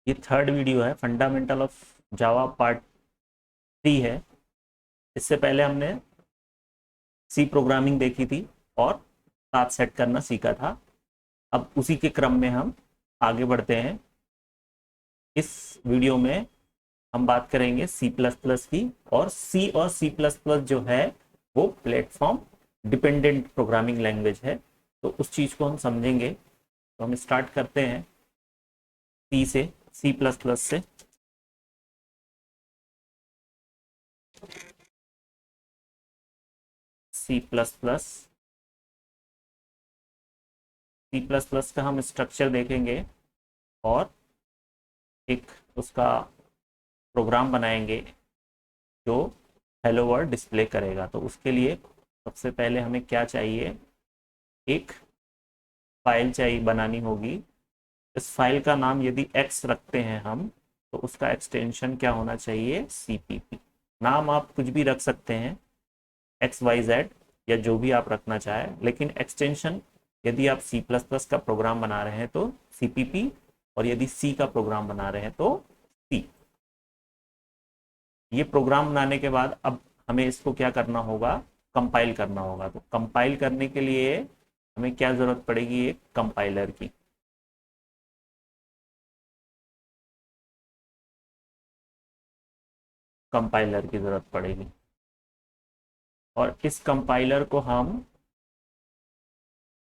ये third video है, fundamental of Java part 3 है। इससे पहले हमने सी प्रोग्रामिंग देखी थी और साथ सेट करना सीखा था। अब उसी के क्रम में हम आगे बढ़ते हैं। इस वीडियो में हम बात करेंगे सी प्लस प्लस की। और सी प्लस प्लस जो है वो प्लेटफॉर्म डिपेंडेंट प्रोग्रामिंग लैंग्वेज है, तो उस चीज़ को हम समझेंगे। तो हम स्टार्ट करते हैं सी से, सी प्लस प्लस से। C plus plus, C plus plus का हम स्ट्रक्चर देखेंगे और एक उसका प्रोग्राम बनाएंगे जो हेलो वर्ल्ड डिस्प्ले करेगा। तो उसके लिए सबसे पहले हमें क्या चाहिए, एक फाइल चाहिए, बनानी होगी। इस फाइल का नाम यदि एक्स रखते हैं हम, तो उसका एक्सटेंशन क्या होना चाहिए, सीपीपी। नाम आप कुछ भी रख सकते हैं, एक्स वाई जेड या जो भी आप रखना चाहें, लेकिन एक्सटेंशन यदि आप सी प्लस प्लस का प्रोग्राम बना रहे हैं तो सीपीपी, और यदि सी का प्रोग्राम बना रहे हैं तो सी। ये प्रोग्राम बनाने के बाद अब हमें इसको क्या करना होगा, कंपाइल करना होगा। तो कंपाइल करने के लिए हमें क्या जरूरत पड़ेगी, एक कंपाइलर की। कंपाइलर की जरूरत पड़ेगी। और इस कंपाइलर को हम,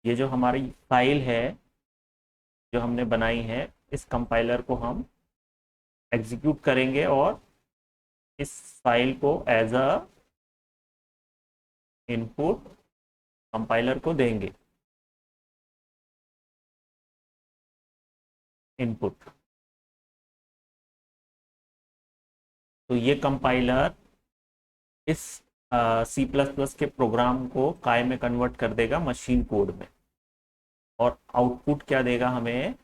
ये जो हमारी फाइल है जो हमने बनाई है, इस कंपाइलर को हम एग्जीक्यूट करेंगे और इस फाइल को एज अ इनपुट कंपाइलर को देंगे। इनपुट, तो ये कंपाइलर इस सी प्लस प्लस के प्रोग्राम को काय में कन्वर्ट कर देगा, मशीन कोड में। और आउटपुट क्या देगा हमें,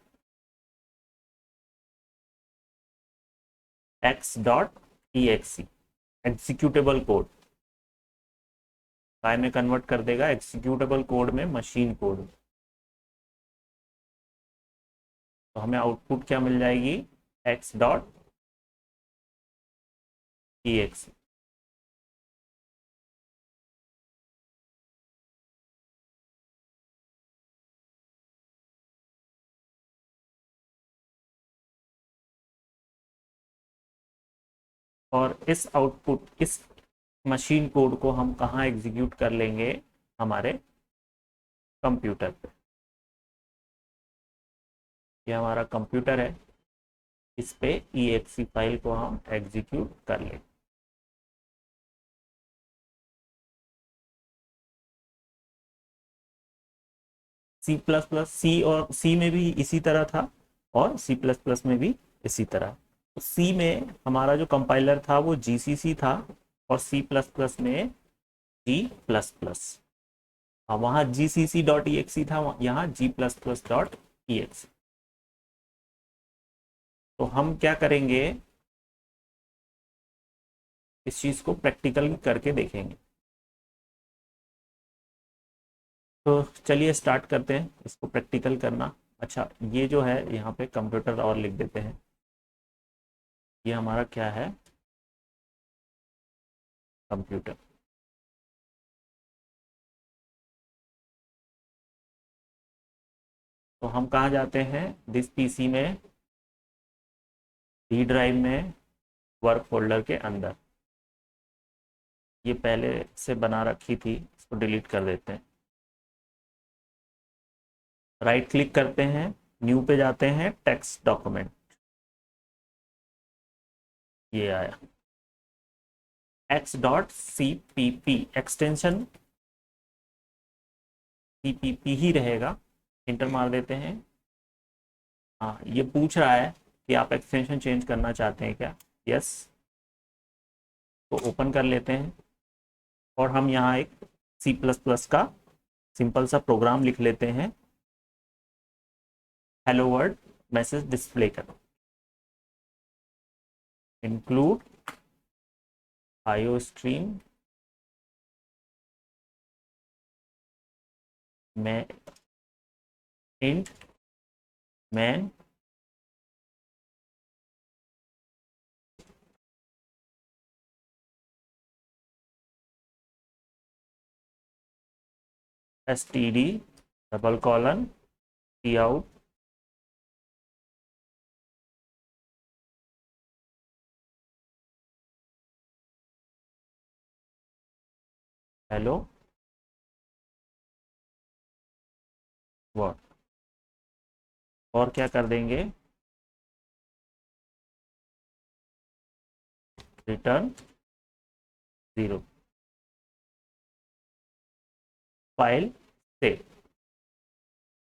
एक्स डॉट ई एक्सी, एग्जीक्यूटेबल कोड। काय में कन्वर्ट कर देगा एग्जीक्यूटेबल कोड में, मशीन कोड में। तो हमें आउटपुट क्या मिल जाएगी, एक्स डॉट ई एक्सी। और इस आउटपुट, इस मशीन कोड को हम कहाँ एग्जीक्यूट कर लेंगे, हमारे कंप्यूटर पे। ये हमारा कंप्यूटर है, इस पे exe फाइल को हम एग्जीक्यूट कर लेंगे। सी प्लस प्लस, सी और सी में भी इसी तरह था और सी प्लस प्लस में भी इसी तरह। सी में हमारा जो कंपाइलर था वो जीसीसी था, और सी प्लस प्लस में जी प्लस प्लस। वहाँ जी सी सी डॉट ई एक्सी था, यहाँ जी प्लस प्लस डॉट ई एक्सी। तो हम क्या करेंगे, इस चीज़ को प्रैक्टिकल करके देखेंगे। तो चलिए स्टार्ट करते हैं इसको प्रैक्टिकल करना। अच्छा, ये जो है यहाँ पे कंप्यूटर और लिख देते हैं। ये हमारा क्या है, कंप्यूटर। तो हम कहाँ जाते हैं, दिस पीसी में, डी ड्राइव में, वर्क फोल्डर के अंदर। ये पहले से बना रखी थी, इसको डिलीट कर देते हैं। राइट क्लिक करते हैं, न्यू पे जाते हैं, टेक्स्ट डॉक्यूमेंट। ये आया, X dot C P P, extension C P P ही रहेगा। इंटर मार देते हैं। हाँ, ये पूछ रहा है कि आप एक्सटेंशन चेंज करना चाहते हैं क्या, यस। तो ओपन कर लेते हैं और हम यहाँ एक सी प्लस प्लस का सिंपल सा प्रोग्राम लिख लेते हैं। हेलो वर्ल्ड मैसेज डिस्प्ले करो, इंक्लूड आईओ स्ट्रीम में int man std double colon cout hello word. और क्या कर देंगे, रिटर्न 0, फाइल सेव।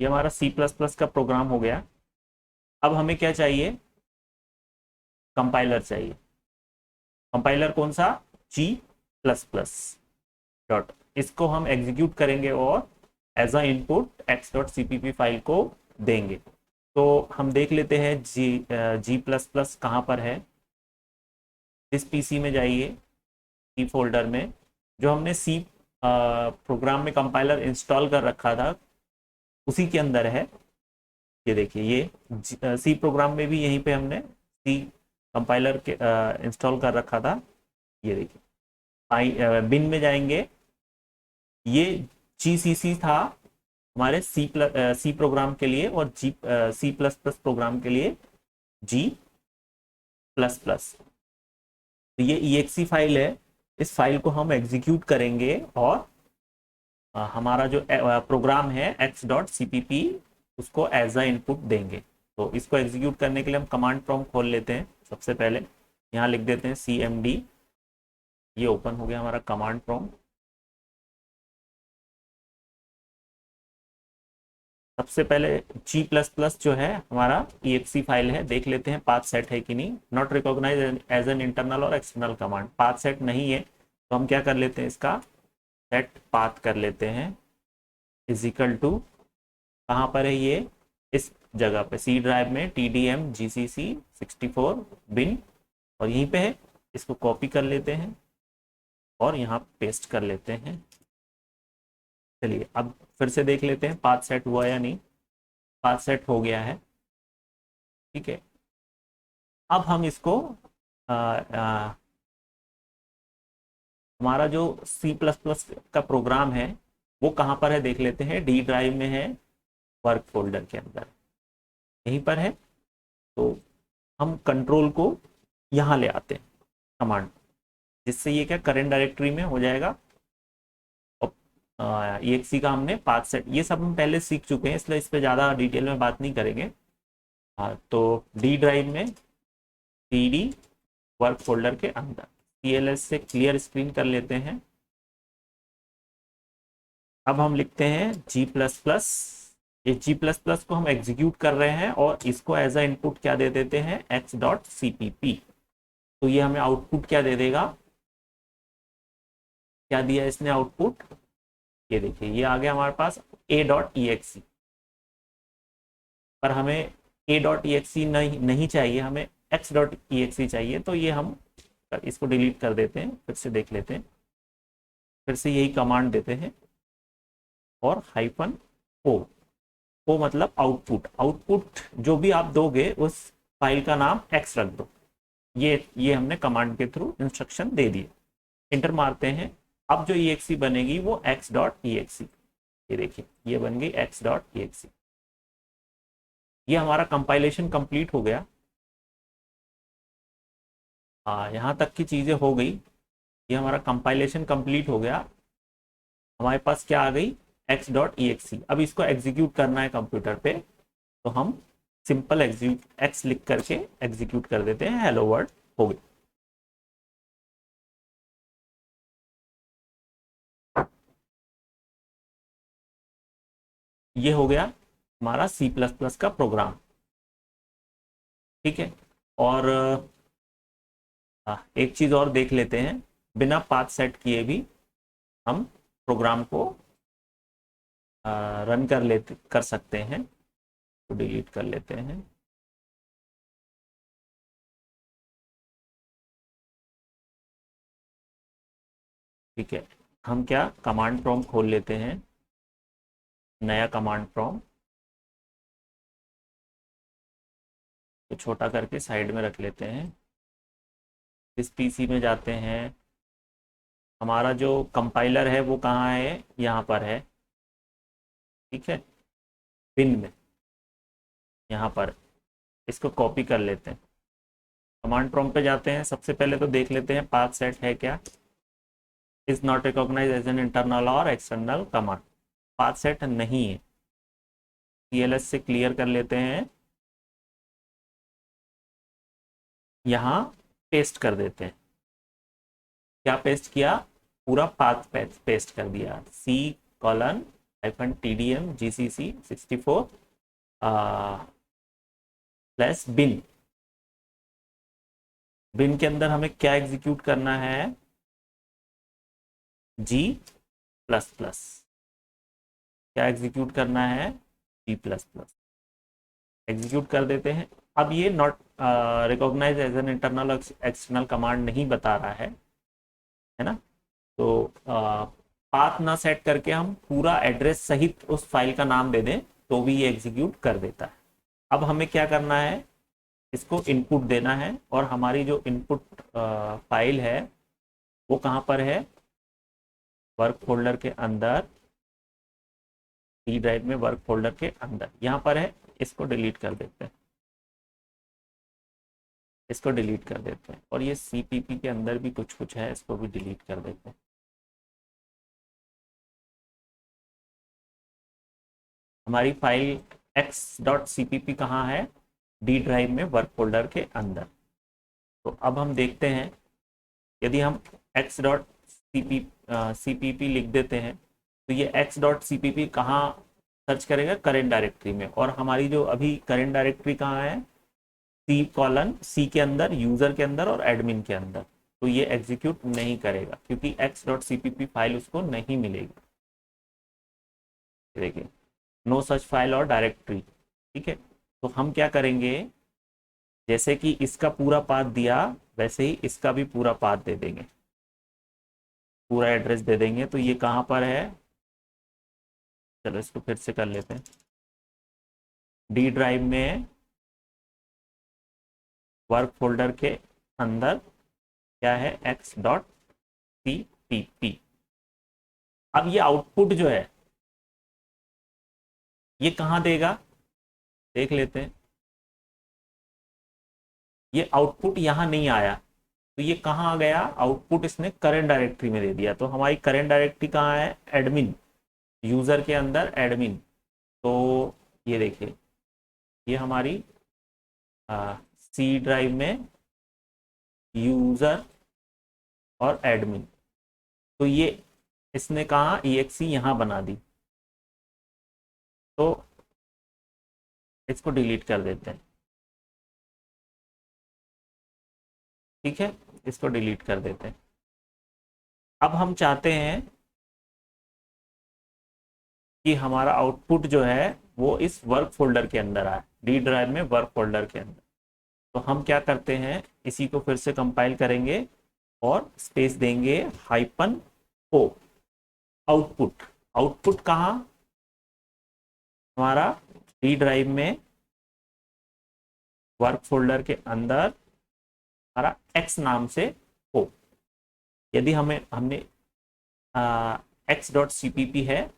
ये हमारा सी प्लस प्लस का प्रोग्राम हो गया। अब हमें क्या चाहिए, कंपाइलर चाहिए। कंपाइलर कौन सा, जी प्लस प्लस डॉट। इसको हम एग्जीक्यूट करेंगे और as a input x dot CPP file को देंगे। तो हम देख लेते हैं जी प्लस प्लस कहाँ पर है। इस पीसी में जाइए, सी फोल्डर में जो हमने सी प्रोग्राम में कंपाइलर इंस्टॉल कर रखा था उसी के अंदर है। ये देखिए, ये सी प्रोग्राम में भी यहीं पे हमने सी कंपाइलर के इंस्टॉल कर रखा था। ये देखिए, बिन में जाएंगे, ये जीसीसी था हमारे सी प्रोग्राम के लिए, और सी प्लस प्लस प्रोग्राम के लिए जी प्लस प्लस। तो ये EXE फाइल है, इस फाइल को हम एग्जीक्यूट करेंगे और हमारा जो प्रोग्राम है x.cpp उसको एज अ इनपुट देंगे। तो इसको एग्जीक्यूट करने के लिए हम कमांड प्रॉम्प्ट खोल लेते हैं। सबसे पहले यहाँ लिख देते हैं cmd, ये ओपन हो गया हमारा कमांड प्रॉम्प्ट। सबसे पहले जी प्लस प्लस जो है हमारा EXE फाइल है, देख लेते हैं पाथ सेट है कि नहीं। Not recognise as an internal और एक्सटर्नल कमांड, पाथ सेट नहीं है तो हम क्या कर लेते हैं, इसका सेट पाथ कर लेते हैं इजिकल टू, कहाँ पर है ये, इस जगह पे सी ड्राइव में TDM GCC 64 बिन, और यहीं पे है। इसको कॉपी कर लेते हैं और यहाँ पेस्ट कर लेते हैं। चलिए अब फिर से देख लेते हैं पाथ सेट हुआ या नहीं। पाथ सेट हो गया है, ठीक है। अब हम इसको हमारा जो सी प्लस प्लस का प्रोग्राम है वो कहाँ पर है देख लेते हैं। डी ड्राइव में है, वर्क फोल्डर के अंदर यहीं पर है। तो हम कंट्रोल को यहाँ ले आते हैं कमांड, जिससे ये क्या करेंट डायरेक्टरी में हो जाएगा। और EXE का हमने पाथ सेट, ये सब हम पहले सीख चुके हैं इसलिए इस पर ज़्यादा डिटेल में बात नहीं करेंगे। तो डी ड्राइव में CD वर्क फोल्डर के अंदर CLS से क्लियर स्क्रीन कर लेते हैं। अब हम लिखते हैं जी प्लस प्लस। ये जी प्लस प्लस को हम एग्जीक्यूट कर रहे हैं और इसको एज अ इनपुट क्या दे देते हैं, x.cpp। तो ये हमें आउटपुट क्या दे देगा, क्या दिया इसने आउटपुट, ये देखिए ये आ गया हमारे पास a.exe। पर हमें a.exe नहीं चाहिए, हमें x.exe चाहिए। तो ये हम इसको डिलीट कर देते हैं, फिर से देख लेते हैं, फिर से यही कमांड देते हैं और -o, ओ मतलब आउटपुट। आउटपुट जो भी आप दोगे उस फाइल का नाम x रख दो। ये हमने कमांड के थ्रू इंस्ट्रक्शन दे दिए। इंटर मारते हैं, अब जो EXE बनेगी वो x.exe। ये देखिए ये बन गई x.exe। ये हमारा कंपाइलेशन कंप्लीट हो गया। यहाँ तक की चीज़ें हो गई, ये हमारा कंपाइलेशन कंप्लीट हो गया। हमारे पास क्या आ गई, x.exe। अब इसको एग्जीक्यूट करना है कंप्यूटर पे, तो हम सिंपल x लिख करके एग्जीक्यूट कर देते हैं। हेलो वर्ल्ड हो गई। ये हो गया हमारा सी प्लस प्लस का प्रोग्राम, ठीक है। और एक चीज और देख लेते हैं, बिना पाथ सेट किए भी हम प्रोग्राम को रन कर सकते हैं। तो डिलीट कर लेते हैं। ठीक है, हम क्या कमांड प्रॉम्प्ट खोल लेते हैं, नया कमांड प्रॉम्प्ट तो छोटा करके साइड में रख लेते हैं। इस पीसी में जाते हैं, हमारा जो कंपाइलर है वो कहाँ है, यहाँ पर है। ठीक है, बिन में यहाँ पर इसको कॉपी कर लेते हैं, कमांड प्रॉम्प्ट पे जाते हैं, सबसे पहले तो देख लेते हैं पाथ सेट है क्या, is not recognise as an internal और एक्सटर्नल कमांड, पाथ सेट नहीं है, CLS से क्लियर कर लेते हैं, यहाँ पेस्ट कर देते हैं, क्या पेस्ट किया, पूरा पाथ पेस्ट कर दिया, C:/TDM/GCC64 बिन के अंदर हमें क्या एग्जीक्यूट करना है, G++, क्या एग्जीक्यूट करना है, G++, एग्जीक्यूट कर देते हैं। अब ये not recognise as an internal external command नहीं बता रहा है ना, तो पाथ ना सेट करके हम पूरा एड्रेस सहित उस फाइल का नाम दे दें तो भी ये एग्जीक्यूट कर देता है। अब हमें क्या करना है, इसको इनपुट देना है, और हमारी जो इनपुट फाइल है वो कहाँ पर है, वर्क फोल्डर के अंदर, सी ड्राइव में वर्क फोल्डर के अंदर यहाँ पर है, इसको डिलीट कर देते हैं, इसको डिलीट कर देते हैं, और ये CPP के अंदर भी कुछ कुछ है, इसको भी डिलीट कर देते हैं। हमारी फाइल x.cpp कहाँ है, D ड्राइव में वर्क फोल्डर के अंदर। तो अब हम देखते हैं, यदि हम x.cpp लिख देते हैं तो ये x.cpp कहाँ सर्च करेगा, करेंट डायरेक्टरी में, और हमारी जो अभी करेंट डायरेक्टरी कहाँ है, C के अंदर, यूजर के अंदर और एडमिन के अंदर, तो ये एग्जीक्यूट नहीं करेगा क्योंकि x.cpp फाइल उसको नहीं मिलेगी। देखिए, नो सच फाइल और डायरेक्टरी, ठीक है। तो हम क्या करेंगे, जैसे कि इसका पूरा पाथ दिया वैसे ही इसका भी पूरा पाथ दे देंगे, पूरा एड्रेस दे देंगे। तो ये कहाँ पर है, चलो इसको फिर से कर लेते हैं, D ड्राइव में वर्क फोल्डर के अंदर क्या है, x.cpp। अब ये आउटपुट जो है ये कहाँ देगा, देख लेते हैं, ये आउटपुट यहाँ नहीं आया, तो ये कहाँ आ गया, आउटपुट इसने करेंट डायरेक्टरी में दे दिया। तो हमारी करेंट डायरेक्टरी कहाँ है, एडमिन, यूजर के अंदर एडमिन। तो ये देखिए, ये हमारी C ड्राइव में यूजर और एडमिन, तो ये इसने कहा EXE यहाँ बना दी, तो इसको डिलीट कर देते हैं, ठीक है, इसको डिलीट कर देते हैं। अब हम चाहते हैं कि हमारा आउटपुट जो है वो इस वर्क फोल्डर के अंदर आए, D ड्राइव में वर्क फोल्डर के अंदर। तो हम क्या करते हैं, इसी को फिर से कंपाइल करेंगे और स्पेस देंगे -o, आउटपुट, आउटपुट कहाँ, हमारा D ड्राइव में वर्क फोल्डर के अंदर हमारा x नाम से हो। यदि हमने x.cpp है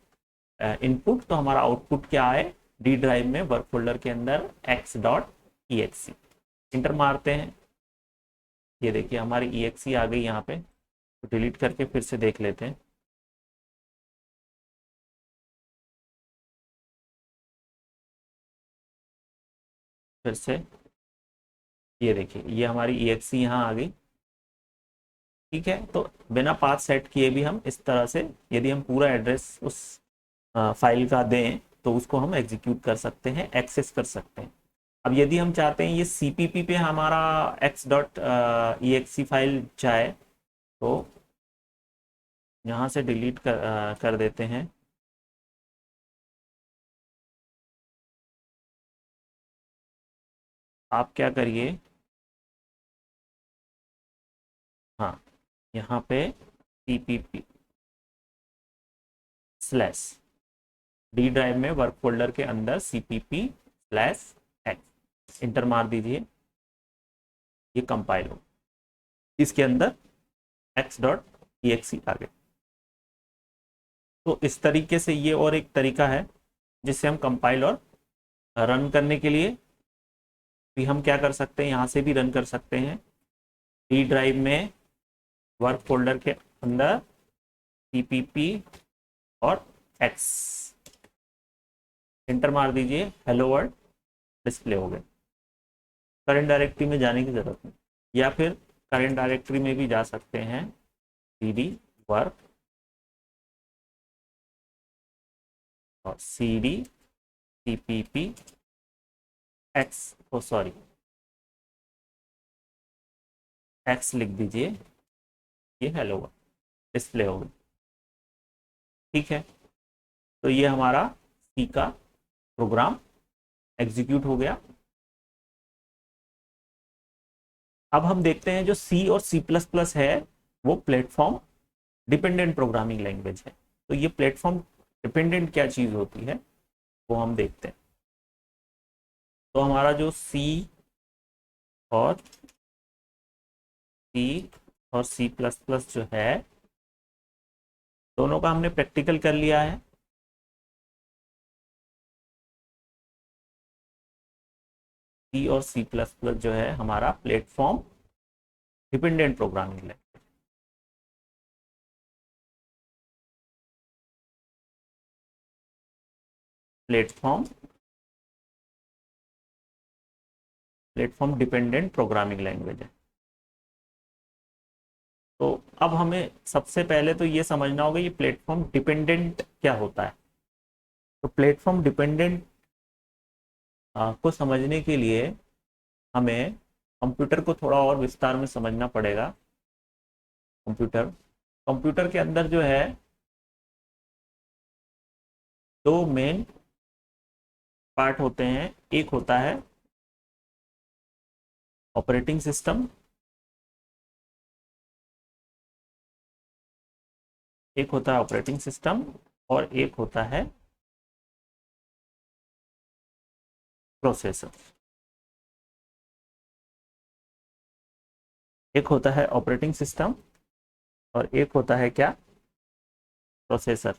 इनपुट, तो हमारा आउटपुट क्या है, D ड्राइव में वर्क फोल्डर के अंदर x.exe। इंटर मारते हैं, ये देखिए हमारी exe आ गई यहाँ पे। तो डिलीट करके फिर से देख लेते हैं, फिर से ये देखिए, ये हमारी exe यहाँ आ गई, ठीक है। तो बिना पाथ सेट किए भी हम इस तरह से, यदि हम पूरा एड्रेस उस फाइल का दें तो उसको हम एग्जीक्यूट कर सकते हैं, एक्सेस कर सकते हैं। अब यदि हम चाहते हैं ये CPP पे हमारा x.exe फाइल जाए, तो यहाँ से डिलीट कर देते हैं, आप क्या करिए, हाँ, यहाँ पे CPP स्लैश D ड्राइव में वर्क फोल्डर के अंदर CPP/x इंटर मार दीजिए, ये कंपाइल हो, इसके अंदर x.exe आ गए। तो इस तरीके से ये और एक तरीका है जिससे हम कंपाइल और रन करने के लिए भी हम क्या कर सकते हैं, यहाँ से भी रन कर सकते हैं। डी ड्राइव में वर्क फोल्डर के अंदर cpp और x इंटर मार दीजिए, हेलो वर्ल्ड डिस्प्ले हो गए। करंट डायरेक्टरी में जाने की जरूरत नहीं, या फिर करंट डायरेक्टरी में भी जा सकते हैं, cd वर्क और cd cpp x, ओ सॉरी x लिख दीजिए, ये हेलो वर्ल्ड डिस्प्ले हो गई। ठीक है, तो ये हमारा सी का प्रोग्राम एग्जीक्यूट हो गया। अब हम देखते हैं जो सी और सी प्लस प्लस है वो प्लेटफॉर्म डिपेंडेंट प्रोग्रामिंग लैंग्वेज है। तो ये प्लेटफॉर्म डिपेंडेंट क्या चीज होती है वो हम देखते हैं। तो हमारा जो सी और सी प्लस प्लस जो है, दोनों का हमने प्रैक्टिकल कर लिया है। सी और सी प्लस प्लस जो है हमारा platform dependent programming language. Platform platform dependent programming language है। तो अब हमें सबसे पहले तो ये समझना होगा ये प्लेटफॉर्म डिपेंडेंट क्या होता है। तो प्लेटफॉर्म डिपेंडेंट को समझने के लिए हमें कंप्यूटर को थोड़ा और विस्तार में समझना पड़ेगा। कंप्यूटर कंप्यूटर के अंदर जो है दो मेन पार्ट होते हैं। एक होता है ऑपरेटिंग सिस्टम, एक होता है ऑपरेटिंग सिस्टम और एक होता है प्रोसेसर। एक होता है ऑपरेटिंग सिस्टम और एक होता है क्या, प्रोसेसर।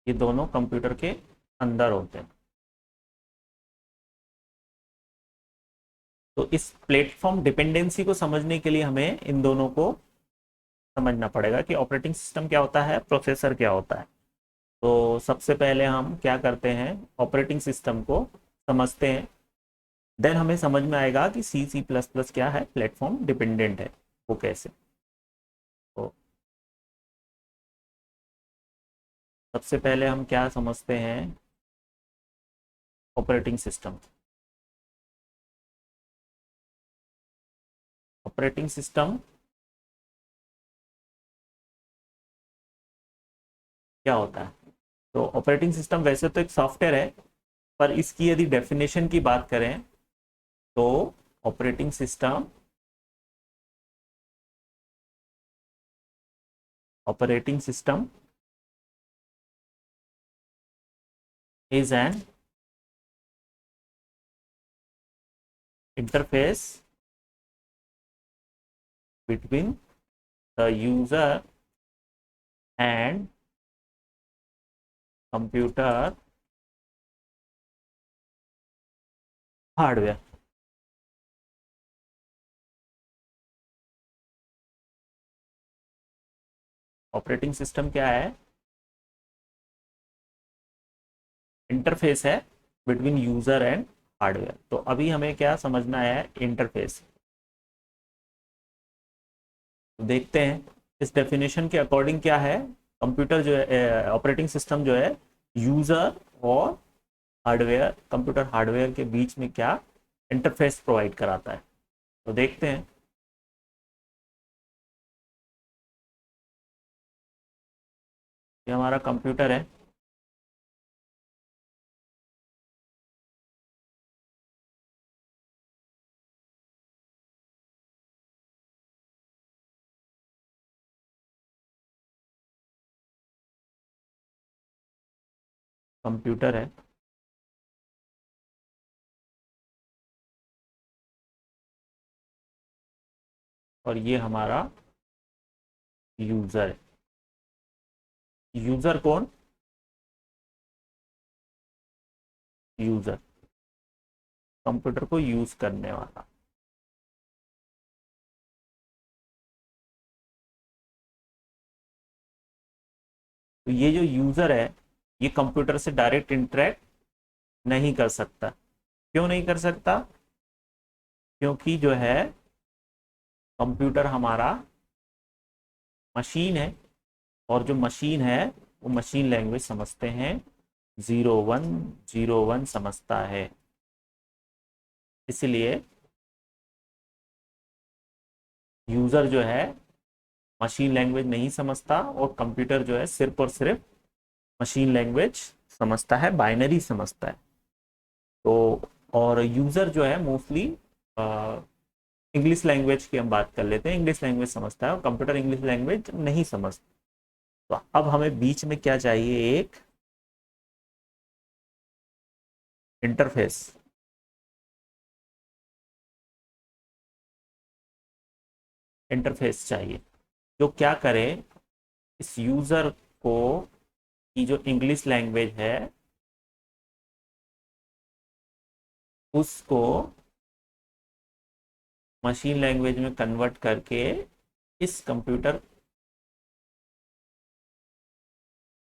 ये दोनों कंप्यूटर के अंदर होते हैं। तो इस प्लेटफॉर्म डिपेंडेंसी को समझने के लिए हमें इन दोनों को समझना पड़ेगा कि ऑपरेटिंग सिस्टम क्या होता है, प्रोसेसर क्या होता है। तो सबसे पहले हम क्या करते हैं, ऑपरेटिंग सिस्टम को समझते हैं। देन हमें समझ में आएगा कि सी सी प्लस प्लस क्या है, प्लेटफॉर्म डिपेंडेंट है वो कैसे। तो सबसे पहले हम क्या समझते हैं, ऑपरेटिंग सिस्टम। ऑपरेटिंग सिस्टम क्या होता है। तो ऑपरेटिंग सिस्टम वैसे तो एक सॉफ्टवेयर है, पर इसकी यदि डेफिनेशन की बात करें तो operating system operating system is an interface between the user and computer hardware। Operating system क्या है, इंटरफेस है बिटवीन यूजर एंड हार्डवेयर। तो अभी हमें क्या समझना है, इंटरफेस। तो देखते हैं इस डेफिनेशन के अकॉर्डिंग क्या है। कंप्यूटर जो है, ऑपरेटिंग सिस्टम जो है यूजर और हार्डवेयर, कंप्यूटर हार्डवेयर के बीच में क्या इंटरफेस प्रोवाइड कराता है। तो देखते हैं। ये हमारा कंप्यूटर है। कंप्यूटर है, और ये हमारा यूजर है। यूजर कौन? यूजर, कंप्यूटर को यूज करने वाला। तो ये जो यूजर है, ये कंप्यूटर से डायरेक्ट इंटरेक्ट नहीं कर सकता। क्यों नहीं कर सकता? क्योंकि जो है कंप्यूटर हमारा मशीन है, और जो मशीन है वो मशीन लैंग्वेज समझते हैं, 0101 समझता है। इसलिए यूजर जो है मशीन लैंग्वेज नहीं समझता, और कंप्यूटर जो है सिर्फ और सिर्फ मशीन लैंग्वेज समझता है, बाइनरी समझता है। तो और यूजर जो है मोस्टली इंग्लिश लैंग्वेज की हम बात कर लेते हैं, इंग्लिश लैंग्वेज समझता है, और कंप्यूटर इंग्लिश लैंग्वेज नहीं समझता। तो अब हमें बीच में क्या चाहिए? एक इंटरफेस। इंटरफेस चाहिए जो क्या करे, इस यूजर को की जो इंग्लिश लैंग्वेज है उसको मशीन लैंग्वेज में कन्वर्ट करके इस कंप्यूटर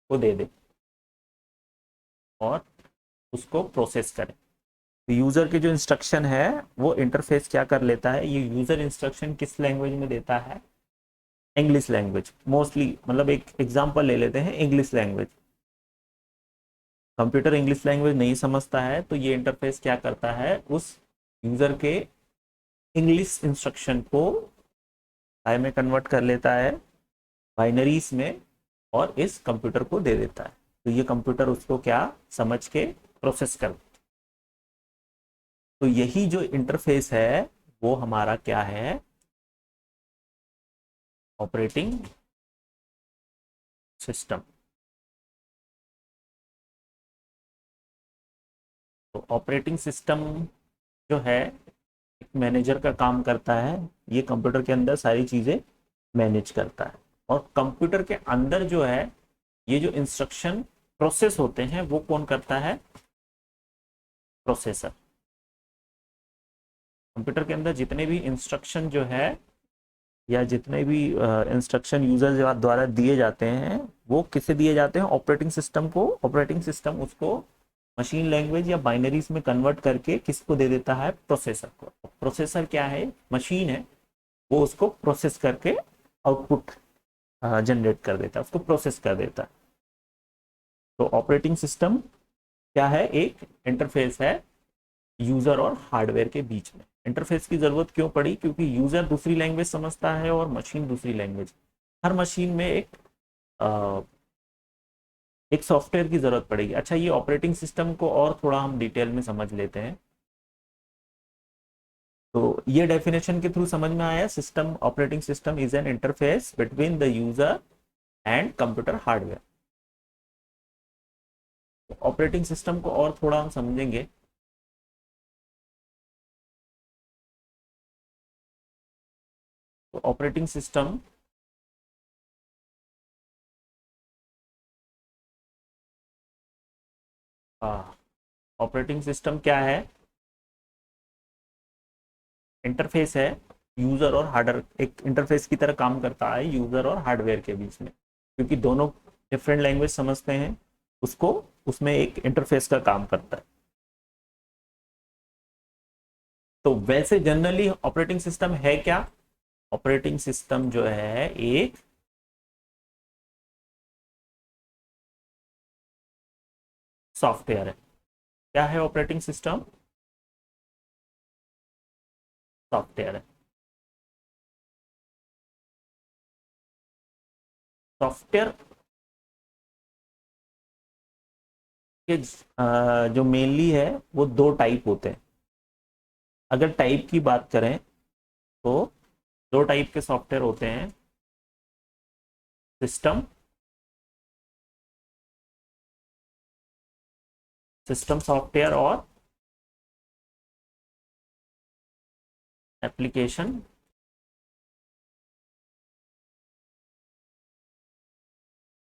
को दे दे और उसको प्रोसेस करे। तो यूजर के जो इंस्ट्रक्शन है वो इंटरफेस क्या कर लेता है, ये यूजर इंस्ट्रक्शन किस लैंग्वेज में देता है? English language mostly. मतलब एक एग्जांपल ले लेते हैं, English language. Computer English language नहीं समझता है, तो ये इंटरफेस क्या करता है, उस यूजर के इंग्लिश इंस्ट्रक्शन को आई में कन्वर्ट कर लेता है, बाइनरीज में, और इस कंप्यूटर को दे देता है। तो ये कंप्यूटर उसको क्या समझ के प्रोसेस कर। तो यही जो इंटरफेस है वो हमारा क्या है? Operating system. तो ऑपरेटिंग सिस्टम जो है एक मैनेजर का काम करता है, ये कंप्यूटर के अंदर सारी चीजें मैनेज करता है। और कंप्यूटर के अंदर जो है ये जो इंस्ट्रक्शन प्रोसेस होते हैं वो कौन करता है? प्रोसेसर। कंप्यूटर के अंदर जितने भी इंस्ट्रक्शन जो है, या जितने भी इंस्ट्रक्शन यूजर द्वारा दिए जाते हैं, वो किसे दिए जाते हैं? ऑपरेटिंग सिस्टम को। ऑपरेटिंग सिस्टम उसको मशीन लैंग्वेज या बाइनरीज में कन्वर्ट करके किसको दे देता है? प्रोसेसर को। प्रोसेसर क्या है? मशीन है, वो उसको प्रोसेस करके आउटपुट जनरेट कर देता है, उसको प्रोसेस कर देता है। तो ऑपरेटिंग सिस्टम क्या है? एक इंटरफेस है यूजर और हार्डवेयर के बीच में। इंटरफेस की जरूरत क्यों पड़ी? क्योंकि यूजर दूसरी लैंग्वेज समझता है और मशीन दूसरी लैंग्वेज। हर मशीन में एक सॉफ्टवेयर की जरूरत पड़ेगी। अच्छा, ये ऑपरेटिंग सिस्टम को और थोड़ा हम डिटेल में समझ लेते हैं। तो ये डेफिनेशन के थ्रू समझ में आया, system, operating system is an interface between the user and computer hardware. Operating system को और थोड़ा हम समझेंगे। तो ऑपरेटिंग सिस्टम ऑपरेटिंग सिस्टम क्या है? इंटरफेस है यूजर और हार्डवेयर, एक इंटरफेस की तरह काम करता है यूजर और हार्डवेयर के बीच में, क्योंकि दोनों डिफरेंट लैंग्वेज समझते हैं, उसको उसमें एक इंटरफेस का काम करता है। तो वैसे जनरली ऑपरेटिंग सिस्टम है क्या? ऑपरेटिंग सिस्टम जो है एक सॉफ्टवेयर है। क्या है ऑपरेटिंग सिस्टम? सॉफ्टवेयर है। सॉफ्टवेयर के जो मेनली है वो दो टाइप होते हैं। अगर टाइप की बात करें तो दो टाइप के सॉफ्टवेयर होते हैं, सिस्टम सिस्टम सॉफ्टवेयर और एप्लीकेशन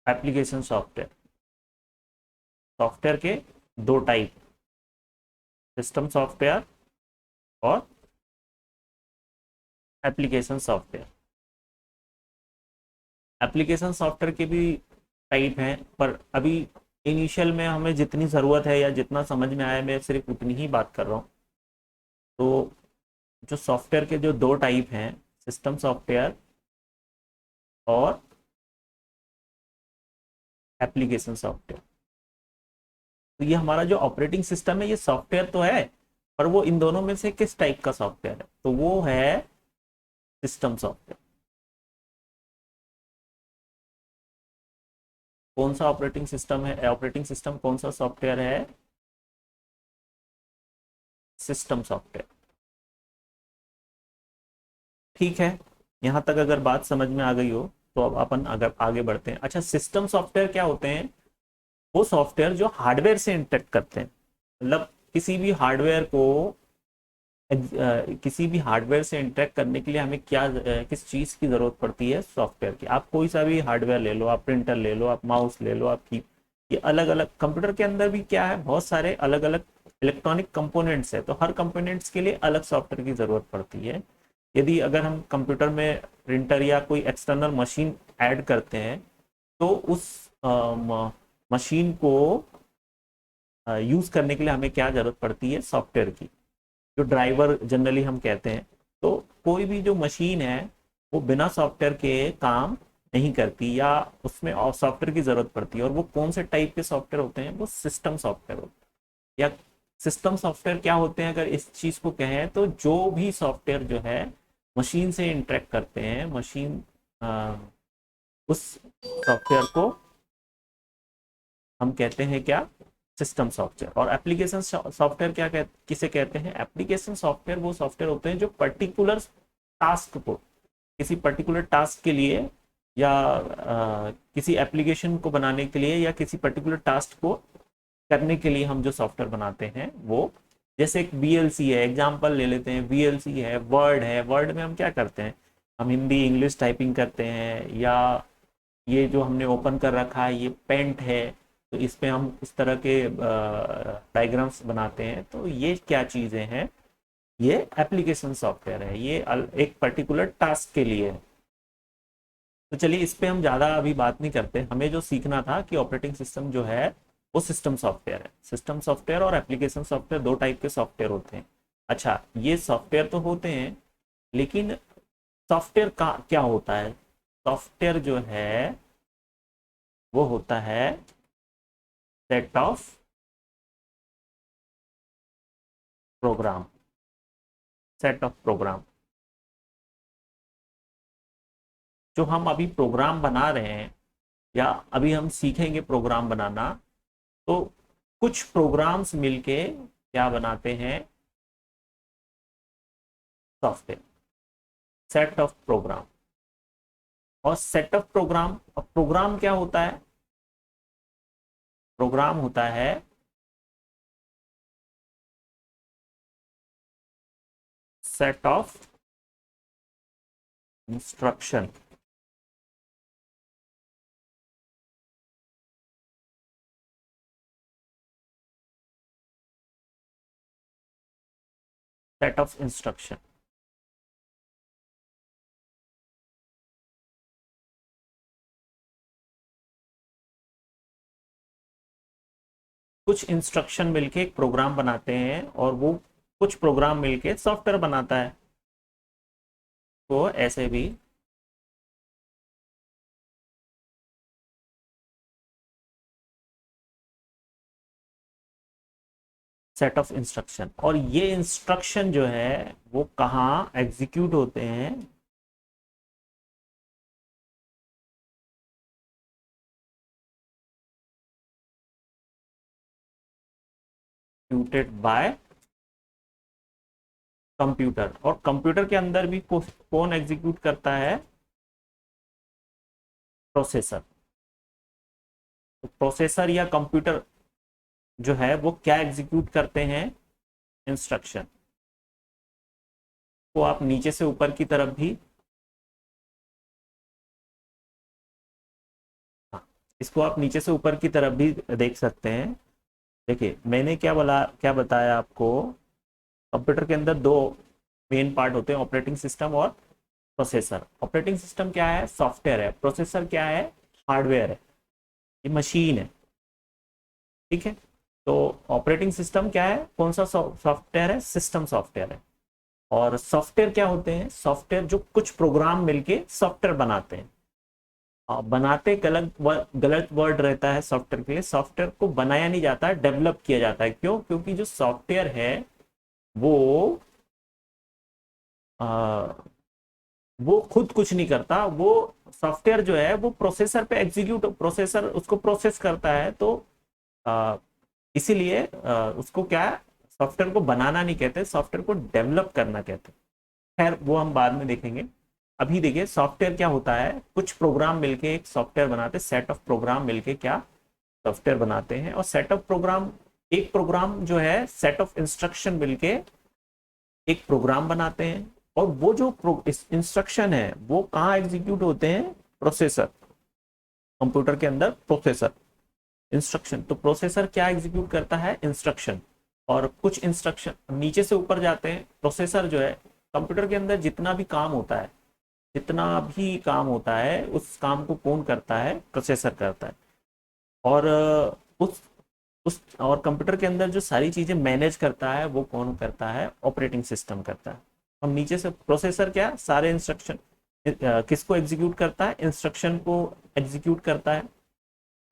एप्लीकेशन सॉफ्टवेयर। सॉफ्टवेयर के दो टाइप, सिस्टम सॉफ्टवेयर और एप्लीकेशन सॉफ्टवेयर। एप्लीकेशन सॉफ्टवेयर के भी टाइप हैं, पर अभी इनिशियल में हमें जितनी ज़रूरत है या जितना समझ में आया मैं सिर्फ उतनी ही बात कर रहा हूँ। तो जो सॉफ्टवेयर के जो दो टाइप हैं, सिस्टम सॉफ्टवेयर और एप्लीकेशन सॉफ्टवेयर। तो ये हमारा जो ऑपरेटिंग सिस्टम है ये सॉफ्टवेयर तो है, पर वो इन दोनों में से किस टाइप का सॉफ्टवेयर है, तो वो है सिस्टम सॉफ्टवेयर। कौन सा ऑपरेटिंग सिस्टम है, ऑपरेटिंग सिस्टम कौन सा सॉफ्टवेयर है? System software. ठीक है, यहां तक अगर बात समझ में आ गई हो तो अब अपन अगर आगे बढ़ते हैं। अच्छा, सिस्टम सॉफ्टवेयर क्या होते हैं? वो सॉफ्टवेयर जो हार्डवेयर से इंटरेक्ट करते हैं, मतलब किसी भी हार्डवेयर को किसी भी हार्डवेयर से इंटरेक्ट करने के लिए हमें क्या किस चीज़ की ज़रूरत पड़ती है? सॉफ्टवेयर की। आप कोई सा भी हार्डवेयर ले लो, आप प्रिंटर ले लो, आप माउस ले लो, आपकी ये अलग अलग कंप्यूटर के अंदर भी क्या है, बहुत सारे अलग अलग इलेक्ट्रॉनिक कंपोनेंट्स है, तो हर कंपोनेंट्स के लिए अलग सॉफ्टवेयर की ज़रूरत पड़ती है। यदि अगर हम कंप्यूटर में प्रिंटर या कोई एक्सटर्नल मशीन ऐड करते हैं तो उस मशीन को यूज़ करने के लिए हमें क्या ज़रूरत पड़ती है? सॉफ्टवेयर की, जो ड्राइवर जनरली हम कहते हैं। तो कोई भी जो मशीन है वो बिना सॉफ्टवेयर के काम नहीं करती, या उसमें और सॉफ्टवेयर की जरूरत पड़ती है। और वो कौन से टाइप के सॉफ्टवेयर होते हैं? वो सिस्टम सॉफ्टवेयर होते हैं। या सिस्टम सॉफ्टवेयर क्या होते हैं अगर इस चीज को कहें, तो जो भी सॉफ्टवेयर जो है मशीन से इंटरेक्ट करते हैं, मशीन उस सॉफ्टवेयर को हम कहते हैं क्या? System software. और एप्लीकेशन सॉफ्टवेयर किसे कहते हैं? एप्लीकेशन सॉफ्टवेयर वो सॉफ्टवेयर होते हैं जो पर्टिकुलर टास्क को, किसी पर्टिकुलर टास्क के लिए, या किसी एप्लीकेशन को बनाने के लिए, या किसी पर्टिकुलर टास्क को करने के लिए हम जो सॉफ्टवेयर बनाते हैं वो, जैसे एक वीएलसी है, एग्जांपल ले लेते हैं। वीएलसी है, वर्ड है, वर्ड में हम क्या करते हैं? हम हिंदी इंग्लिश टाइपिंग करते हैं, या ये जो हमने ओपन कर रखा है ये पेंट है, तो इस पे हम इस तरह के डायग्राम्स बनाते हैं। तो ये क्या चीज़ें हैं? ये एप्लीकेशन सॉफ्टवेयर है, ये एक पर्टिकुलर टास्क के लिए है। तो चलिए इस पे हम ज़्यादा अभी बात नहीं करते, हमें जो सीखना था कि ऑपरेटिंग सिस्टम जो है वो सिस्टम सॉफ्टवेयर है। सिस्टम सॉफ्टवेयर और एप्लीकेशन सॉफ्टवेयर दो टाइप के सॉफ्टवेयर होते हैं। अच्छा, ये सॉफ्टवेयर तो होते हैं, लेकिन सॉफ्टवेयर का क्या होता है? सॉफ्टवेयर जो है वो होता है set of program. Set of program. जो हम अभी प्रोग्राम बना रहे हैं, या अभी हम सीखेंगे प्रोग्राम बनाना, तो कुछ प्रोग्राम्स मिलके क्या बनाते हैं? सॉफ्टवेयर। Set of program. और सेट ऑफ प्रोग्राम, प्रोग्राम क्या होता है? प्रोग्राम होता है set of instruction. Set of instruction. कुछ इंस्ट्रक्शन मिलके एक प्रोग्राम बनाते हैं, और वो कुछ प्रोग्राम मिलके सॉफ्टवेयर बनाता है। तो ऐसे भी सेट ऑफ इंस्ट्रक्शन। और ये इंस्ट्रक्शन जो है वो कहाँ एग्जीक्यूट होते हैं? Executed by computer. और कंप्यूटर के अंदर भी कौन एग्जीक्यूट करता है? प्रोसेसर। तो प्रोसेसर या कंप्यूटर जो है वो क्या एग्जीक्यूट करते हैं, इंस्ट्रक्शन को आप नीचे से ऊपर की तरफ भी, हाँ, इसको आप नीचे से ऊपर की तरफ भी देख सकते हैं। देखिए मैंने क्या बताया आपको, कंप्यूटर के अंदर दो मेन पार्ट होते हैं, ऑपरेटिंग सिस्टम और प्रोसेसर। ऑपरेटिंग सिस्टम क्या है, सॉफ्टवेयर है। प्रोसेसर क्या है, हार्डवेयर है, ये मशीन है। ठीक है, तो ऑपरेटिंग सिस्टम क्या है, कौन सा सॉफ्टवेयर है, सिस्टम सॉफ्टवेयर है। और सॉफ्टवेयर क्या होते हैं, सॉफ्टवेयर जो कुछ प्रोग्राम मिलके सॉफ्टवेयर बनाते हैं। बनाते गलत वर्ड रहता है सॉफ्टवेयर के लिए। सॉफ्टवेयर को बनाया नहीं जाता है, डेवलप किया जाता है। क्यों, क्योंकि जो सॉफ्टवेयर है वो आ, वो खुद कुछ नहीं करता। वो सॉफ्टवेयर जो है वो प्रोसेसर पे एग्जीक्यूट, प्रोसेसर उसको प्रोसेस करता है। तो आ, इसीलिए उसको क्या, सॉफ्टवेयर को बनाना नहीं कहते, सॉफ्टवेयर को डेवलप करना कहते हैं। खैर वो हम बाद में देखेंगे। अभी देखिए सॉफ्टवेयर क्या होता है, कुछ प्रोग्राम मिलके एक सॉफ्टवेयर बनाते हैं, सेट ऑफ प्रोग्राम मिलके क्या सॉफ्टवेयर बनाते हैं। और सेट ऑफ प्रोग्राम, एक प्रोग्राम जो है सेट ऑफ इंस्ट्रक्शन मिलके एक प्रोग्राम बनाते हैं। और वो जो इंस्ट्रक्शन है वो कहाँ एग्जीक्यूट होते हैं, प्रोसेसर, कंप्यूटर के अंदर प्रोसेसर, इंस्ट्रक्शन। तो प्रोसेसर क्या एग्जीक्यूट करता है, इंस्ट्रक्शन। और कुछ इंस्ट्रक्शन नीचे से ऊपर जाते हैं। प्रोसेसर जो है, कंप्यूटर के अंदर जितना भी काम होता है, जितना भी काम होता है उस काम को कौन करता है, प्रोसेसर करता है। और उस और कंप्यूटर के अंदर जो सारी चीजें मैनेज करता है वो कौन करता है, ऑपरेटिंग सिस्टम करता है। और नीचे से प्रोसेसर क्या, सारे इंस्ट्रक्शन किसको एग्जीक्यूट करता है, इंस्ट्रक्शन को एग्जीक्यूट करता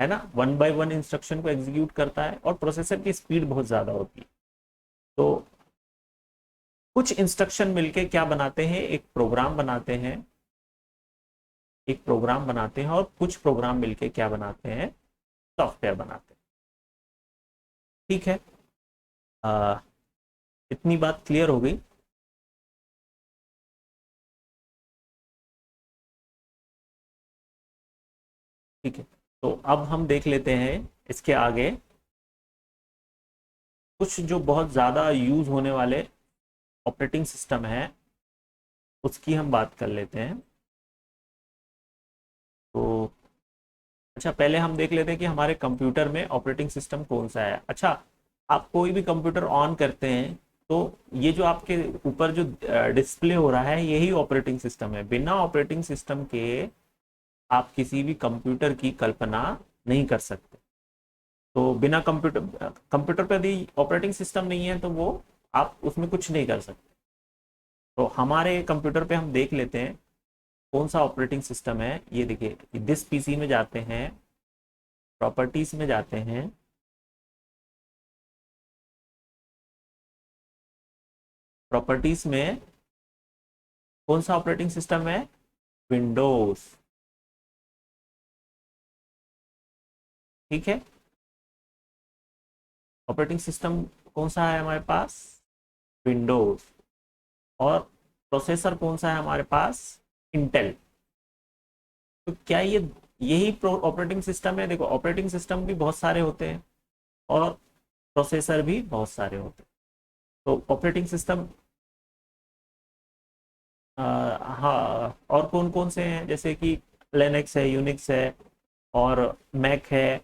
है ना, वन बाय वन इंस्ट्रक्शन को एग्जीक्यूट करता है। और प्रोसेसर की स्पीड बहुत ज्यादा होती है। तो कुछ इंस्ट्रक्शन मिलके क्या बनाते हैं, एक प्रोग्राम बनाते हैं, एक प्रोग्राम बनाते हैं। और कुछ प्रोग्राम मिलके क्या बनाते हैं, सॉफ्टवेयर बनाते हैं। ठीक है, आ, इतनी बात क्लियर हो गई। ठीक है, तो अब हम देख लेते हैं इसके आगे कुछ जो बहुत ज़्यादा यूज होने वाले ऑपरेटिंग सिस्टम है, उसकी हम बात कर लेते हैं। तो अच्छा, पहले हम देख लेते हैं कि हमारे कंप्यूटर में ऑपरेटिंग सिस्टम कौन सा है। अच्छा, आप कोई भी कंप्यूटर ऑन करते हैं तो ये जो आपके ऊपर जो डिस्प्ले हो रहा है यही ऑपरेटिंग सिस्टम है। बिना ऑपरेटिंग सिस्टम के आप किसी भी कंप्यूटर की कल्पना नहीं कर सकते। तो बिना कंप्यूटर कंप्यूटर पर यदि ऑपरेटिंग सिस्टम नहीं है तो वो आप उसमें कुछ नहीं कर सकते। तो हमारे कंप्यूटर पे हम देख लेते हैं कौन सा ऑपरेटिंग सिस्टम है। ये देखिए, दिस पीसी में जाते हैं, प्रॉपर्टीज में जाते हैं, प्रॉपर्टीज में कौन सा ऑपरेटिंग सिस्टम है, विंडोज। ठीक है, ऑपरेटिंग सिस्टम कौन सा है हमारे पास, विंडोज। और प्रोसेसर कौन सा है हमारे पास, इंटेल। तो क्या ये यही ऑपरेटिंग सिस्टम है। देखो ऑपरेटिंग सिस्टम भी बहुत सारे होते हैं और प्रोसेसर भी बहुत सारे होते हैं। तो ऑपरेटिंग सिस्टम, हाँ, और कौन कौन से हैं, जैसे कि लिनक्स है, यूनिक्स है, और मैक है।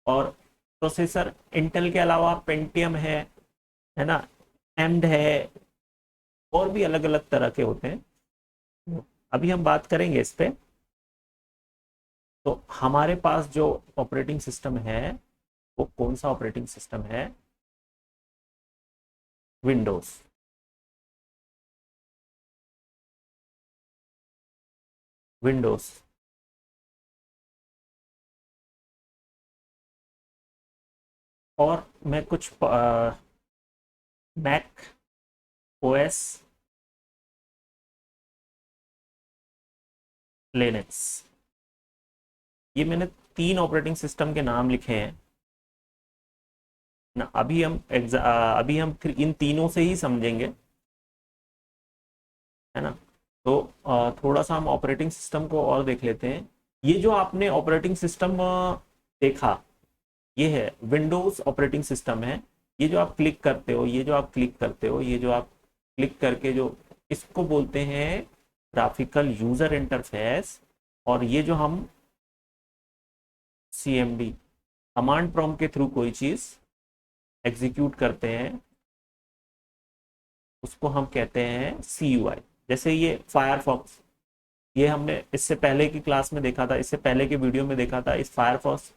और प्रोसेसर इंटेल के अलावा पेंटियम है ना, एम्ड है, और भी अलग अलग तरह के होते हैं। अभी हम बात करेंगे इस पे। तो हमारे पास जो ऑपरेटिंग सिस्टम है वो कौन सा ऑपरेटिंग सिस्टम है, विंडोज। विंडोज। और मैं कुछ मैक ओएस, लिनक्स, ये मैंने तीन ऑपरेटिंग सिस्टम के नाम लिखे हैं ना। अभी हम फिर इन तीनों से ही समझेंगे, है ना। तो थोड़ा सा हम ऑपरेटिंग सिस्टम को और देख लेते हैं। ये जो आपने ऑपरेटिंग सिस्टम देखा, ये है विंडोज ऑपरेटिंग सिस्टम है। ये जो आप क्लिक करते हो, ये जो आप क्लिक करते हो, ये जो आप क्लिक करके जो इसको बोलते हैं ग्राफिकल यूजर इंटरफेस। और ये जो हम CMD कमांड प्रॉम्प्ट के थ्रू कोई चीज एग्जीक्यूट करते हैं उसको हम कहते हैं CUI। जैसे ये फायरफॉक्स, ये हमने इससे पहले की क्लास में देखा था, इससे पहले के वीडियो में देखा था। इस फायरफॉक्स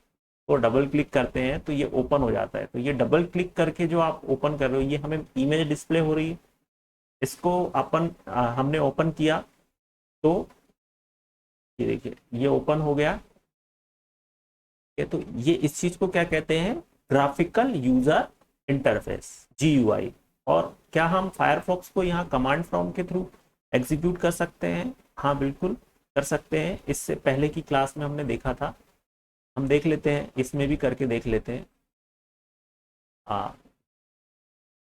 को डबल क्लिक करते हैं तो ये ओपन हो जाता है। तो ये डबल क्लिक करके जो आप ओपन कर रहे हो, ये हमें इमेज डिस्प्ले हो रही है। इसको हमने ओपन किया तो ये देखिए ये ओपन हो गया। तो ये इस चीज को क्या कहते हैं, ग्राफिकल यूजर इंटरफेस, GUI। और क्या हम फायरफॉक्स को यहाँ कमांड प्रॉम्प्ट के थ्रू एग्जीक्यूट कर सकते हैं? हाँ बिल्कुल कर सकते हैं। इससे पहले की क्लास में हमने देखा था, हम देख लेते हैं, इसमें भी करके देख लेते हैं।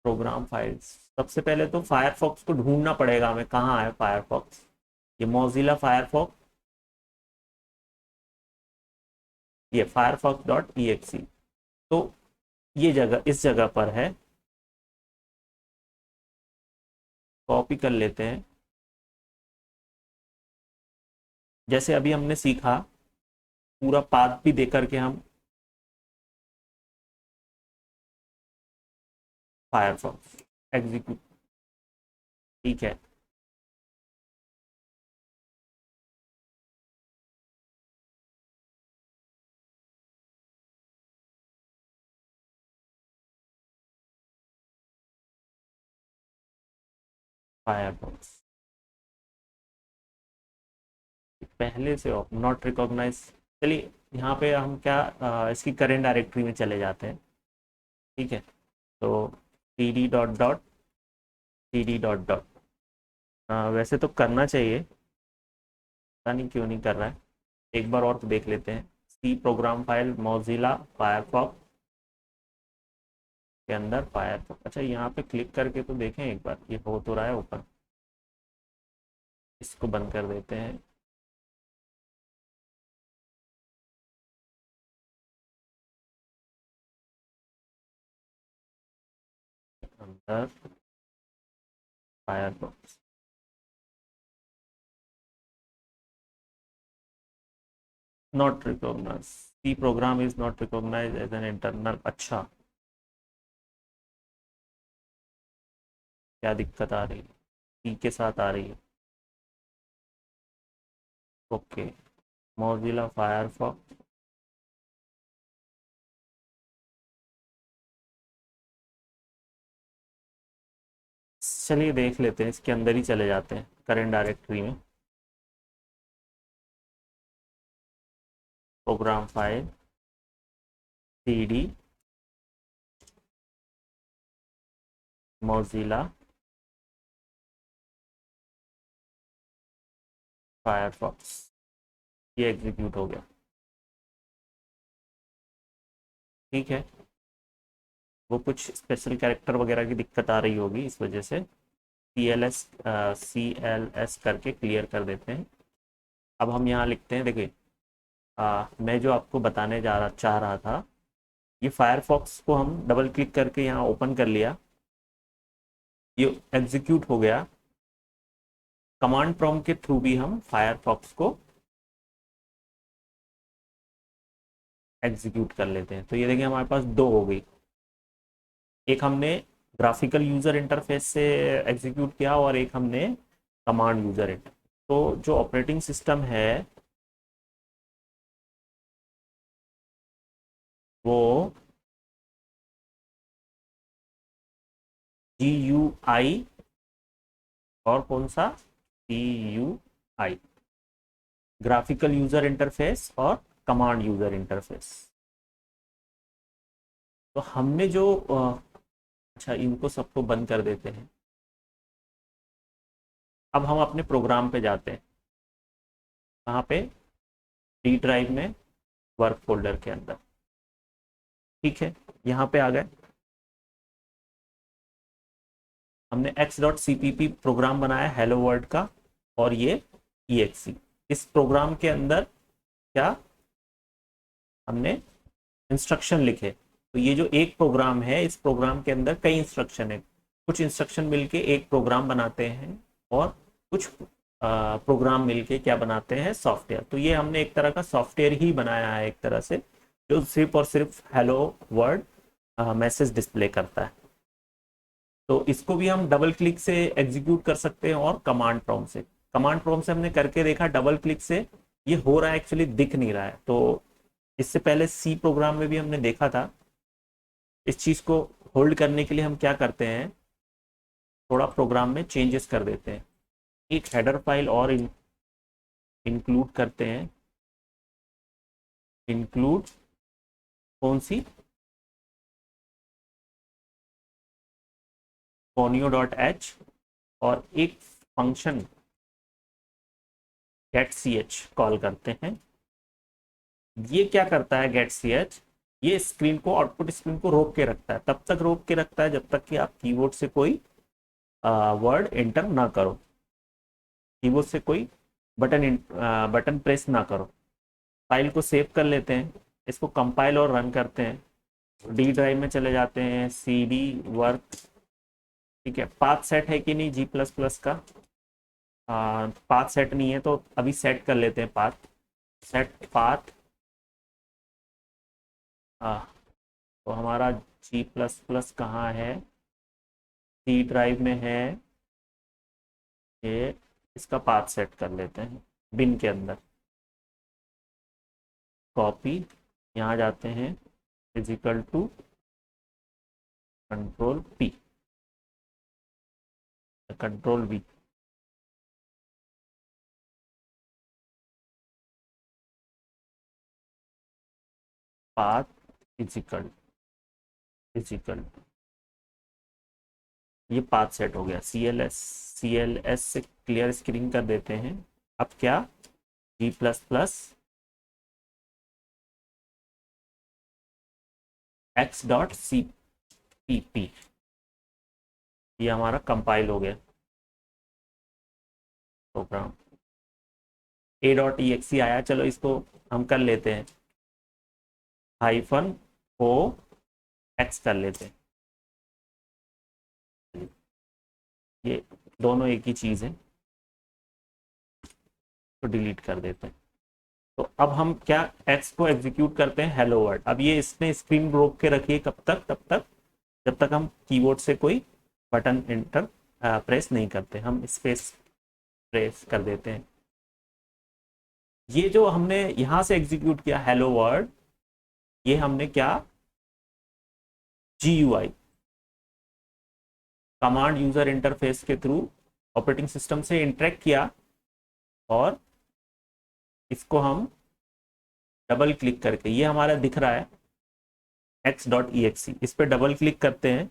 प्रोग्राम फाइल्स, सबसे पहले तो फायरफॉक्स को ढूंढना पड़ेगा हमें, कहाँ है फायरफॉक्स। ये मोजिला फायरफॉक्स, ये firefox.exe। तो ये जगह इस जगह पर है, कॉपी कर लेते हैं। जैसे अभी हमने सीखा, पूरा पाथ भी दे करके हम फायरफॉक्स एग्जीक्यूट, ठीक है। फायरफॉक्स पहले से नॉट रिकॉग्नाइज। चलिए यहाँ पे हम क्या इसकी करेंट डायरेक्टरी में चले जाते हैं, ठीक है। तो cd dot dot cd dot dot, वैसे तो करना चाहिए, पता नहीं क्यों नहीं कर रहा है। एक बार और देख लेते हैं। C program file Mozilla Firefox के अंदर फायरफॉक्स, अच्छा यहाँ पे क्लिक करके तो देखें एक बार, ये हो तो रहा है ओपन। इसको बंद कर देते हैं। अंदर Firefox, not recognise, C program is not recognise as an internal. अच्छा, क्या दिक्कत आ रही है? सी के साथ आ रही है, ओके। मोजिला फायरफॉक्स, चलिए देख लेते हैं, इसके अंदर ही चले जाते हैं करेंट डायरेक्टरी में। Program file cd Mozilla Firefox, ये एग्जीक्यूट हो गया, ठीक है। वो कुछ स्पेशल कैरेक्टर वगैरह की दिक्कत आ रही होगी, इस वजह से CLS करके क्लियर कर देते हैं। अब हम यहाँ लिखते हैं, देखिए मैं जो आपको बताने चाह रहा था, ये फायरफॉक्स को हम डबल क्लिक करके यहाँ ओपन कर लिया, ये एग्जीक्यूट हो गया। कमांड प्रॉम्प्ट के थ्रू भी हम फायरफॉक्स को एग्जीक्यूट कर लेते हैं। तो ये देखिए हमारे पास दो हो गई, एक हमने ग्राफिकल यूजर इंटरफेस से एग्जीक्यूट किया और एक हमने कमांड यूजर इंटरफेस। तो जो ऑपरेटिंग सिस्टम है वो GUI, और कौन सा, CUI, ग्राफिकल यूजर इंटरफेस और कमांड यूजर इंटरफेस। तो हमने जो अच्छा इनको सबको बंद कर देते हैं। अब हम अपने प्रोग्राम पे जाते हैं, कहाँ पे, डी ड्राइव में, वर्क फोल्डर के अंदर, ठीक है। यहाँ पे आ गए, हमने x.cpp प्रोग्राम बनाया हेलो वर्ल्ड का, और ये exe। इस प्रोग्राम के अंदर क्या हमने इंस्ट्रक्शन लिखे, तो ये जो एक प्रोग्राम है, इस प्रोग्राम के अंदर कई इंस्ट्रक्शन है, कुछ इंस्ट्रक्शन मिलके एक प्रोग्राम बनाते हैं और कुछ प्रोग्राम मिलके क्या बनाते हैं, सॉफ्टवेयर। तो ये हमने एक तरह का सॉफ्टवेयर ही बनाया है एक तरह से, जो सिर्फ और सिर्फ हेलो वर्ड मैसेज डिस्प्ले करता है। तो इसको भी हम डबल क्लिक से एग्जीक्यूट कर सकते हैं और कमांड प्रॉम्प्ट से। कमांड प्रॉम्प्ट से हमने करके देखा, डबल क्लिक से ये हो रहा है, एक्चुअली दिख नहीं रहा है। तो इससे पहले सी प्रोग्राम में भी हमने देखा था। इस चीज़ को होल्ड करने के लिए हम क्या करते हैं, थोड़ा प्रोग्राम में चेंजेस कर देते हैं। एक हेडर फाइल और इंक्लूड करते हैं। इंक्लूड कौन सी, conio.h, और एक फंक्शन getch कॉल करते हैं। ये क्या करता है getch, ये स्क्रीन को, आउटपुट स्क्रीन को रोक के रखता है, तब तक रोक के रखता है जब तक कि आप कीबोर्ड से कोई वर्ड एंटर ना करो, कीबोर्ड से कोई बटन प्रेस ना करो। फाइल को सेव कर लेते हैं, इसको कंपाइल और रन करते हैं। डी ड्राइव में चले जाते हैं, सी डी वर्क, ठीक है। पाथ सेट है कि नहीं जी प्लस प्लस का, पाथ सेट नहीं है तो अभी सेट कर लेते हैं पाथ, सेट पाथ। तो हमारा जी प्लस प्लस कहाँ है, सी ड्राइव में है, ये इसका पाथ सेट कर लेते हैं बिन के अंदर। कॉपी, यहाँ जाते हैं, physical to control P, control V, path physical, ये पाथ सेट हो गया। CLS से क्लियर स्क्रीन कर देते हैं। अब क्या, G प्लस प्लस x.cpp, ये हमारा कंपाइल हो गया प्रोग्राम। a.exe आया, चलो इसको हम कर लेते हैं, -o x कर लेते हैं। ये दोनों एक ही चीज है, तो डिलीट कर देते हैं। तो अब हम क्या, x को एग्जीक्यूट करते हैं हेलो वर्ड। अब ये इसने स्क्रीन रोक के रखी है, कब तक, तब तक जब तक हम कीबोर्ड से कोई बटन एंटर प्रेस नहीं करते, हम स्पेस प्रेस कर देते हैं। ये जो हमने यहां से एग्जीक्यूट किया हेलो वर्ड, ये हमने क्या, GUI कमांड यूजर इंटरफेस के थ्रू ऑपरेटिंग सिस्टम से इंटरेक्ट किया, और इसको हम डबल क्लिक करके, ये हमारा दिख रहा है x.exe, इस पर डबल क्लिक करते हैं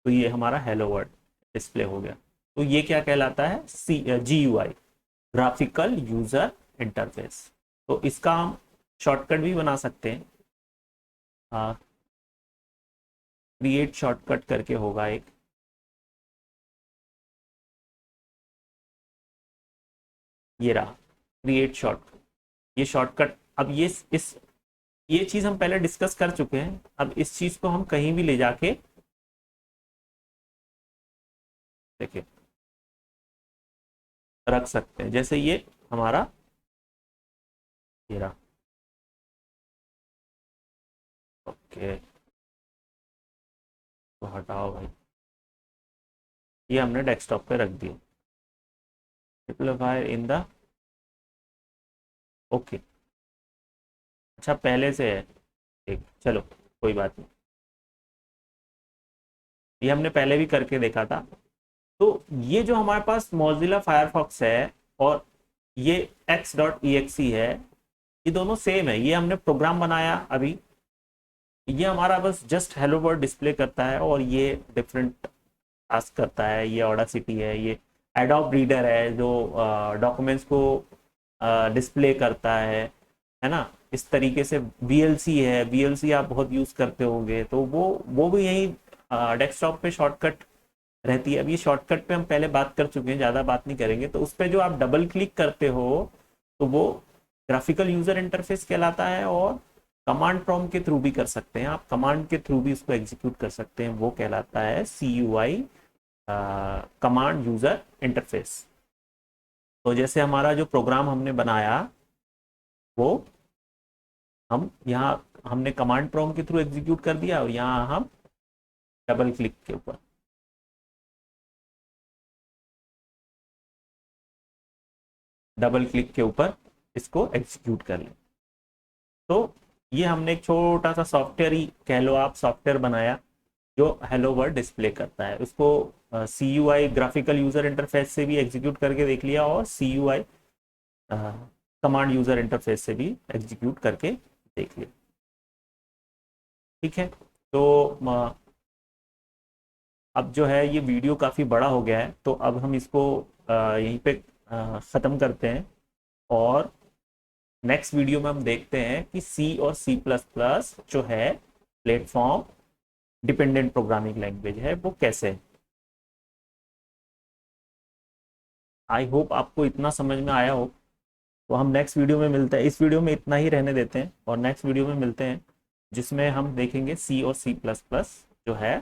तो ये हमारा हेलो वर्ड डिस्प्ले हो गया। तो ये क्या कहलाता है, GUI, ग्राफिकल यूजर इंटरफेस। तो इसका हम शॉर्टकट भी बना सकते हैं, क्रिएट शॉर्टकट करके होगा एक, ये रहा क्रिएट शॉर्टकट, ये शॉर्टकट। अब ये चीज हम पहले डिस्कस कर चुके हैं। अब इस चीज को हम कहीं भी ले जाके देखिए रख सकते हैं, जैसे ये हमारा ये रहा, ओके, तो हटाओ भाई, ये हमने डेस्कटॉप पे रख दिया, सिंपलीफायर इन द, ओके। अच्छा पहले से है, ठीक, चलो कोई बात नहीं, ये हमने पहले भी करके देखा था। तो ये जो हमारे पास मोजिला फायरफॉक्स है और ये x.exe है, ये दोनों सेम है। ये हमने प्रोग्राम बनाया अभी, ये हमारा बस जस्ट हेलो वर्ड डिस्प्ले करता है, और ये डिफरेंट टास्क करता है। ये ऑडासिटी है, ये एडोब रीडर है जो डॉक्यूमेंट्स को डिस्प्ले करता है ना। इस तरीके से VLC है, VLC आप बहुत यूज करते होंगे, तो वो भी यही डेस्कटॉप पे शॉर्टकट रहती है। अब ये शॉर्टकट पे हम पहले बात कर चुके हैं, ज़्यादा बात नहीं करेंगे। तो उस पर जो आप डबल क्लिक करते हो तो वो ग्राफिकल यूजर इंटरफेस कहलाता है, और कमांड प्रॉम्प्ट के थ्रू भी कर सकते हैं, आप कमांड के थ्रू भी इसको एग्जीक्यूट कर सकते हैं, वो कहलाता है CUI, कमांड यूजर इंटरफेस। तो जैसे हमारा जो प्रोग्राम हमने बनाया वो हम यहाँ हमने कमांड प्रॉम्प्ट के थ्रू एग्जीक्यूट कर दिया, और यहाँ हम डबल क्लिक के ऊपर इसको एग्जीक्यूट कर लें। तो ये हमने एक छोटा सा सॉफ्टवेयर ही कह लो आप, सॉफ्टवेयर बनाया जो हेलो वर्ल्ड डिस्प्ले करता है। उसको CUI ग्राफिकल यूजर इंटरफेस से भी एग्जीक्यूट करके देख लिया, और CUI कमांड यूजर इंटरफेस से भी एग्जीक्यूट करके देख लिया। ठीक है, तो अब जो है ये वीडियो काफ़ी बड़ा हो गया है, तो अब हम इसको यहीं पे ख़त्म करते हैं, और नेक्स्ट वीडियो में हम देखते हैं कि C और C++ जो है प्लेटफॉर्म डिपेंडेंट प्रोग्रामिंग लैंग्वेज है वो कैसे है। आई होप आपको इतना समझ में आया हो। तो हम नेक्स्ट वीडियो में मिलते हैं, इस वीडियो में इतना ही रहने देते हैं, और नेक्स्ट वीडियो में मिलते हैं जिसमें हम देखेंगे C और C++ जो है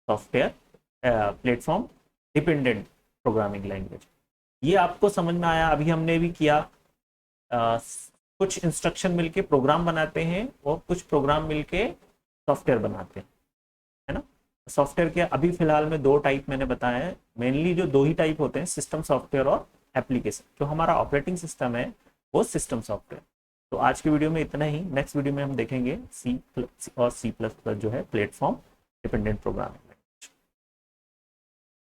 software platform dependent programming language. ये आपको समझ में आया। अभी हमने भी किया, कुछ इंस्ट्रक्शन मिलके प्रोग्राम बनाते हैं और कुछ प्रोग्राम मिलके सॉफ्टवेयर बनाते हैं, है ना। सॉफ्टवेयर के अभी फिलहाल में दो टाइप मैंने बताया है, मेनली जो दो ही टाइप होते हैं, सिस्टम सॉफ्टवेयर और एप्लीकेशन। जो हमारा ऑपरेटिंग सिस्टम है वो सिस्टम सॉफ्टवेयर। तो आज की वीडियो में इतना ही, नेक्स्ट वीडियो में हम देखेंगे C और C++ जो है प्लेटफॉर्म डिपेंडेंट प्रोग्रामिंग।